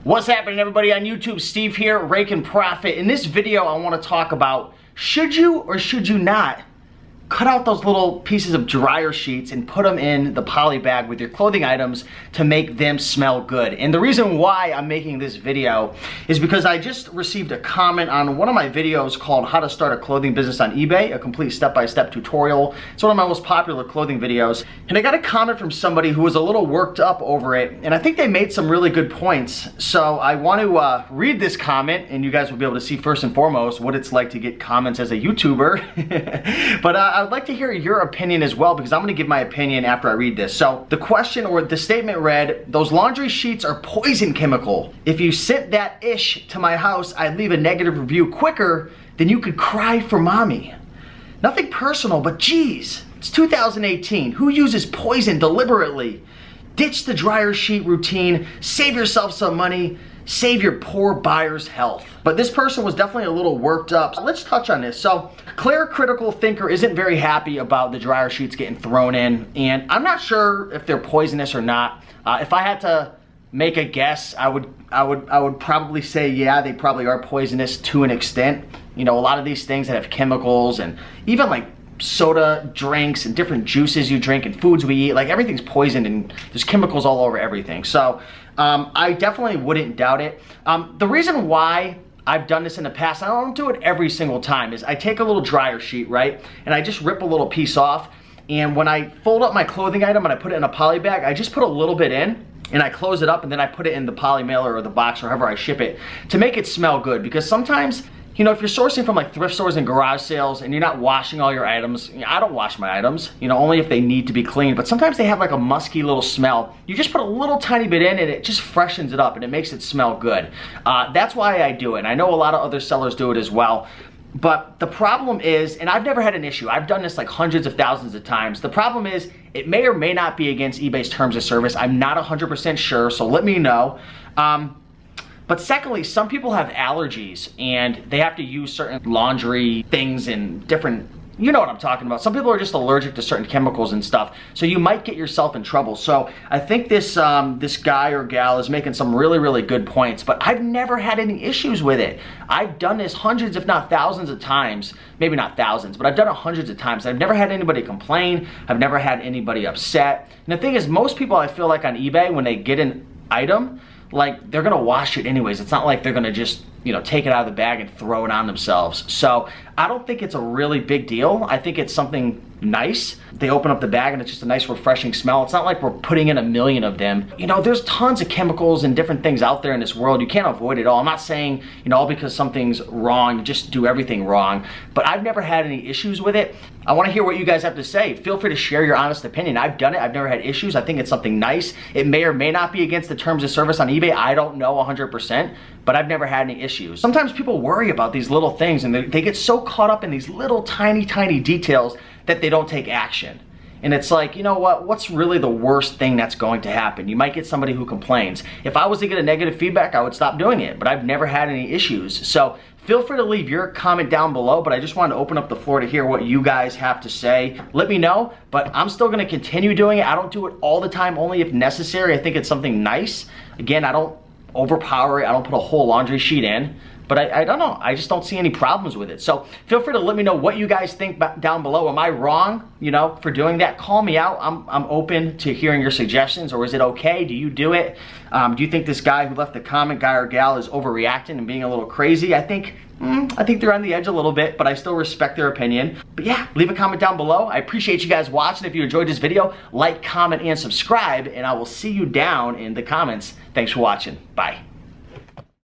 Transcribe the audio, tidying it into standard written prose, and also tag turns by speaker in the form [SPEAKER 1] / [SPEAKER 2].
[SPEAKER 1] What's happening, everybody on YouTube? Steve here, Raiken Profit. In this video, I want to talk about should you or should you not cut out those little pieces of dryer sheets and put them in the poly bag with your clothing items to make them smell good. And the reason why I'm making this video is because I just received a comment on one of my videos called How to Start a Clothing Business on eBay, a complete step-by-step tutorial. It's one of my most popular clothing videos. And I got a comment from somebody who was a little worked up over it, and I think they made some really good points. So I want to read this comment, and you guys will be able to see first and foremost what it's like to get comments as a YouTuber. But I would like to hear your opinion as well, because I'm going to give my opinion after I read this. So the question or the statement read, those laundry sheets are poison chemical. If you sent that ish to my house, I'd leave a negative review quicker than you could cry for mommy. Nothing personal, but geez, it's 2018. Who uses poison deliberately? Ditch the dryer sheet routine, save yourself some money, save your poor buyer's health. But this person was definitely a little worked up. So let's touch on this. So Claire Critical Thinker isn't very happy about the dryer sheets getting thrown in, and I'm not sure if they're poisonous or not. If I had to make a guess, I would probably say yeah, they probably are poisonous to an extent. You know, a lot of these things that have chemicals, and even like soda drinks and different juices you drink and foods we eat, like everything's poisoned and there's chemicals all over everything. So I definitely wouldn't doubt it. The reason why I've done this in the past, I don't do it every single time, is I take a little dryer sheet, right, and I just rip a little piece off, and when I fold up my clothing item and I put it in a poly bag, I just put a little bit in and I close it up, and then I put it in the poly mailer or the box or however I ship it to make it smell good. Because sometimes, you know, if you're sourcing from like thrift stores and garage sales and you're not washing all your items, I don't wash my items, you know, only if they need to be cleaned, but sometimes they have like a musky little smell. You just put a little tiny bit in and it just freshens it up and it makes it smell good. That's why I do it, and I know a lot of other sellers do it as well. But the problem is, and I've never had an issue, I've done this like hundreds of thousands of times. The problem is, it may or may not be against eBay's terms of service. I'm not 100% sure, so let me know. But secondly, some people have allergies and they have to use certain laundry things and different, you know what I'm talking about. Some people are just allergic to certain chemicals and stuff, so you might get yourself in trouble. So I think this this guy or gal is making some really, really good points, but I've never had any issues with it. I've done this hundreds, if not thousands of times, maybe not thousands, but I've done it hundreds of times. I've never had anybody complain. I've never had anybody upset. And the thing is, most people, I feel like on eBay, when they get an item, like they're gonna wash it anyways. It's not like they're gonna just, you know, take it out of the bag and throw it on themselves. So I don't think it's a really big deal. I think it's something nice. They open up the bag and it's just a nice refreshing smell. It's not like we're putting in a million of them. You know, there's tons of chemicals and different things out there in this world. You can't avoid it all. I'm not saying, you know, all because something's wrong, you just do everything wrong. But I've never had any issues with it. I wanna hear what you guys have to say. Feel free to share your honest opinion. I've done it, I've never had issues. I think it's something nice. It may or may not be against the terms of service on eBay. I don't know 100%, but I've never had any issues. Sometimes people worry about these little things and they get so caught up in these little tiny details that they don't take action. And it's like, you know what, what's really the worst thing that's going to happen? You might get somebody who complains. If I was to get a negative feedback, I would stop doing it, but I've never had any issues. So feel free to leave your comment down below, but I just wanted to open up the floor to hear what you guys have to say. Let me know, but I'm still gonna continue doing it. I don't do it all the time, only if necessary. I think it's something nice. Again, I don't overpower it. I don't put a whole laundry sheet in. But I don't know, I just don't see any problems with it. So feel free to let me know what you guys think down below. Am I wrong, you know, for doing that? Call me out. I'm open to hearing your suggestions. Or is it okay? Do you do it? Do you think this guy who left the comment, guy or gal, is overreacting and being a little crazy? I think they're on the edge a little bit, but I still respect their opinion. But yeah, leave a comment down below. I appreciate you guys watching. If you enjoyed this video, like, comment, and subscribe, and I will see you down in the comments. Thanks for watching. Bye.